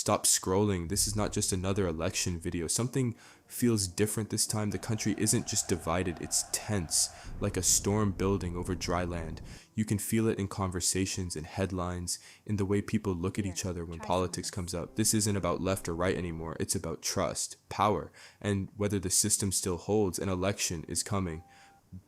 Stop scrolling. This is not just another election video. Something feels different this time. The country isn't just divided, it's tense, like a storm building over dry land. You can feel it in conversations, in headlines, in the way people look at each other when politics comes up. This isn't about left or right anymore. It's about trust, power, and whether the system still holds. An election is coming.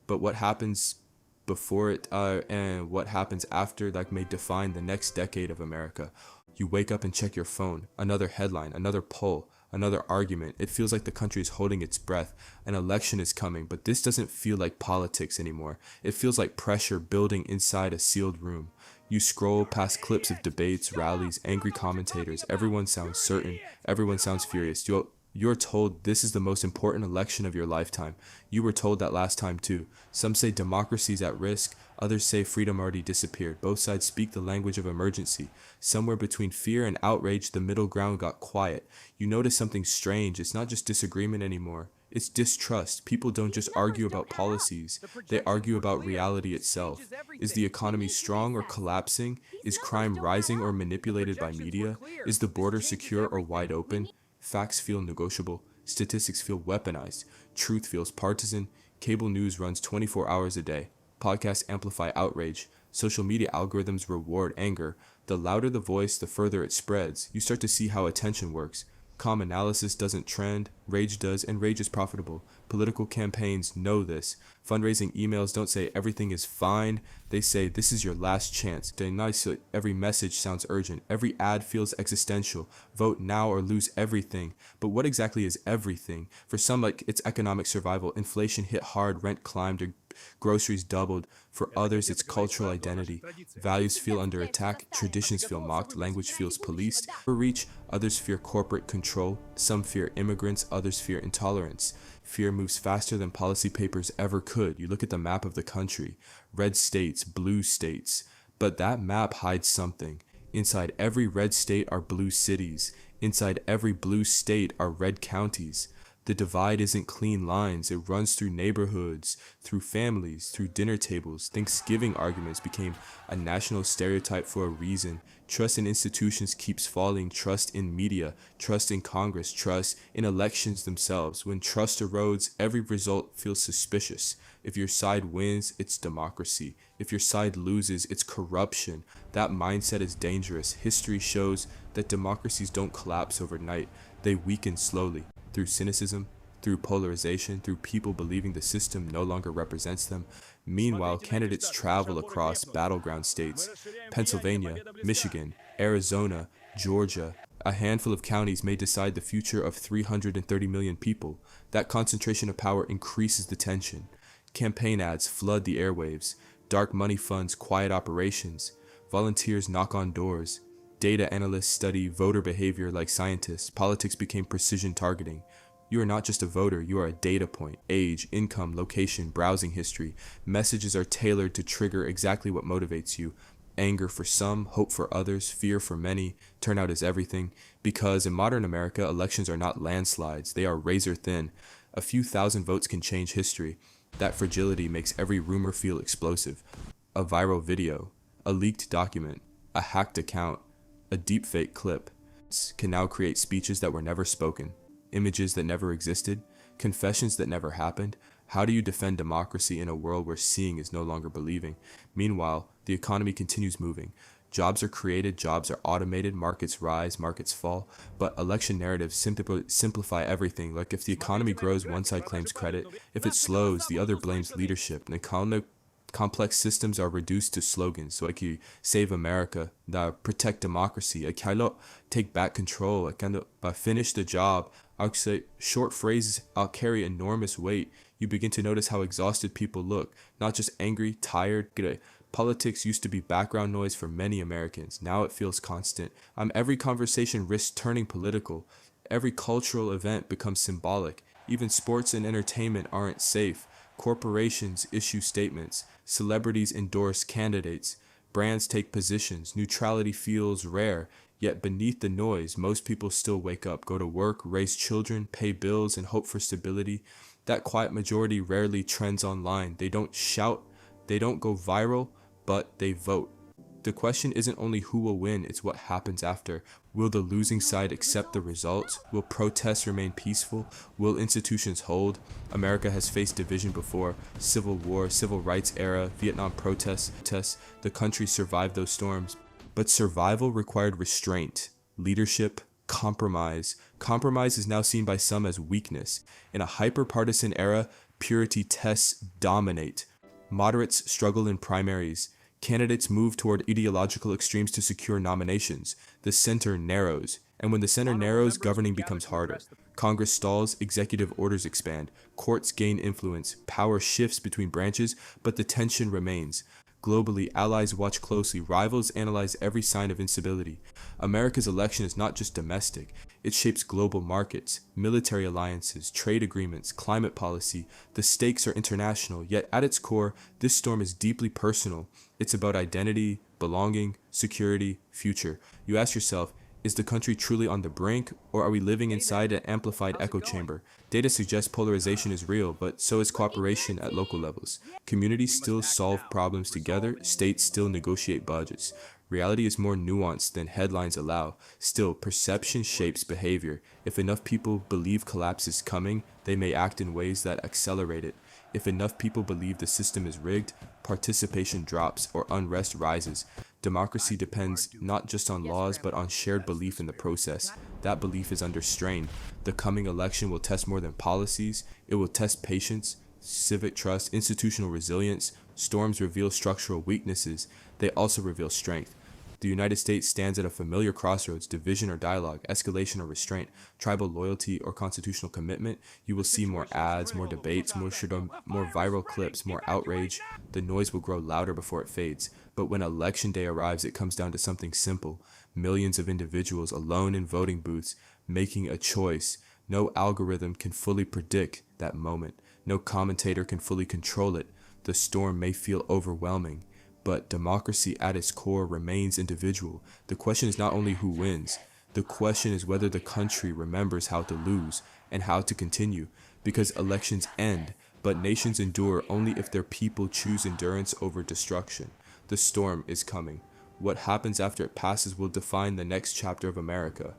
But what happens before it and what happens after, like, may define the next decade of America. You wake up and check your phone. Another headline, another poll, another argument. It feels like the country is holding its breath. An election is coming, but this doesn't feel like politics anymore. It feels like pressure building inside a sealed room. You scroll past clips of debates, rallies, angry commentators. Everyone sounds certain. Everyone sounds furious. You're told this is the most important election of your lifetime. You were told that last time too. Some say democracy's at risk. Others say freedom already disappeared. Both sides speak the language of emergency. Somewhere between fear and outrage, the middle ground got quiet. You notice something strange. It's not just disagreement anymore. It's distrust. People don't just argue about policies. They argue about reality itself. Is the economy strong or collapsing? Is crime rising or manipulated by media? Is the border secure or wide open? Facts feel negotiable. Statistics feel weaponized. Truth feels partisan. Cable news runs 24 hours a day. Podcasts amplify outrage. Social media algorithms reward anger. The louder the voice, the further it spreads. You start to see how attention works. Calm analysis doesn't trend, rage does, and rage is profitable. Political campaigns know this. Fundraising emails don't say everything is fine, they say this is your last chance. Every message sounds urgent, every ad feels existential. Vote now or lose everything. But what exactly is everything? For some, like, it's economic survival. Inflation hit hard, rent climbed, or groceries doubled. For others, it's cultural identity. Values feel under attack, traditions feel mocked, language feels policed. For reach, others fear corporate control. Some fear immigrants, others fear intolerance. Fear moves faster than policy papers ever could. You look at the map of the country, red states, blue states, but that map hides something. Inside every red state are blue cities. Inside every blue state are red counties. The divide isn't clean lines. It runs through neighborhoods, through families, through dinner tables. Thanksgiving arguments became a national stereotype for a reason. Trust in institutions keeps falling. Trust in media, trust in Congress, trust in elections themselves. When trust erodes, every result feels suspicious. If your side wins, it's democracy. If your side loses, it's corruption. That mindset is dangerous. History shows that democracies don't collapse overnight. They weaken slowly. Through cynicism, through polarization, through people believing the system no longer represents them. Meanwhile, candidates travel across battleground states, Pennsylvania, Michigan, Arizona, Georgia. A handful of counties may decide the future of 330 million people. That concentration of power increases the tension. Campaign ads flood the airwaves. Dark money funds quiet operations. Volunteers knock on doors. Data analysts study voter behavior like scientists. Politics became precision targeting. You are not just a voter, you are a data point. Age, income, location, browsing history. Messages are tailored to trigger exactly what motivates you. Anger for some, hope for others, fear for many. Turnout is everything. Because in modern America, elections are not landslides, they are razor thin. A few thousand votes can change history. That fragility makes every rumor feel explosive. A viral video, a leaked document, a hacked account, a deepfake clip can now create speeches that were never spoken, images that never existed, confessions that never happened. How do you defend democracy in a world where seeing is no longer believing? Meanwhile, the economy continues moving. Jobs are created, jobs are automated, markets rise, markets fall, but election narratives simplify everything. Like, if the economy grows, one side claims credit. If it slows, the other blames leadership. And complex systems are reduced to slogans. So like, you save America, protect democracy, take back control, finish the job. I'll say short phrases carry enormous weight. You begin to notice how exhausted people look, not just angry, tired. Politics used to be background noise for many Americans. Now it feels constant. Every conversation risks turning political. Every cultural event becomes symbolic. Even sports and entertainment aren't safe. Corporations issue statements. Celebrities endorse candidates. Brands take positions. Neutrality feels rare. Yet beneath the noise, most people still wake up, go to work, raise children, pay bills, and hope for stability. That quiet majority rarely trends online. They don't shout, they don't go viral, but they vote. The question isn't only who will win, it's what happens after. Will the losing side accept the results? Will protests remain peaceful? Will institutions hold? America has faced division before: Civil War, Civil Rights era, Vietnam protests. The country survived those storms. But survival required restraint, leadership, compromise. Compromise is now seen by some as weakness. In a hyper-partisan era, purity tests dominate. Moderates struggle in primaries. Candidates move toward ideological extremes to secure nominations. The center narrows. And when the center narrows, governing becomes harder. Congress stalls, executive orders expand, courts gain influence, power shifts between branches, but the tension remains. Globally, allies watch closely, rivals analyze every sign of instability. America's election is not just domestic, it shapes global markets, military alliances, trade agreements, climate policy. The stakes are international, yet at its core, this storm is deeply personal. It's about identity, belonging, security, future. You ask yourself, is the country truly on the brink, or are we living inside an amplified echo chamber? Data suggests polarization is real, but so is cooperation at local levels. Communities still solve problems together, states still negotiate budgets. Reality is more nuanced than headlines allow. Still, perception shapes behavior. If enough people believe collapse is coming, they may act in ways that accelerate it. If enough people believe the system is rigged, participation drops or unrest rises. Democracy depends not just on laws, but on shared belief in the process. That belief is under strain. The coming election will test more than policies. It will test patience, civic trust, institutional resilience. Storms reveal structural weaknesses. They also reveal strength. The United States stands at a familiar crossroads: division or dialogue, escalation or restraint, tribal loyalty or constitutional commitment. You will see more ads, more debates, more viral clips, more outrage. The noise will grow louder before it fades. But when election day arrives, it comes down to something simple: millions of individuals alone in voting booths, making a choice. No algorithm can fully predict that moment. No commentator can fully control it. The storm may feel overwhelming, but democracy at its core remains individual. The question is not only who wins, the question is whether the country remembers how to lose and how to continue. Because elections end, but nations endure only if their people choose endurance over destruction. The storm is coming. What happens after it passes will define the next chapter of America.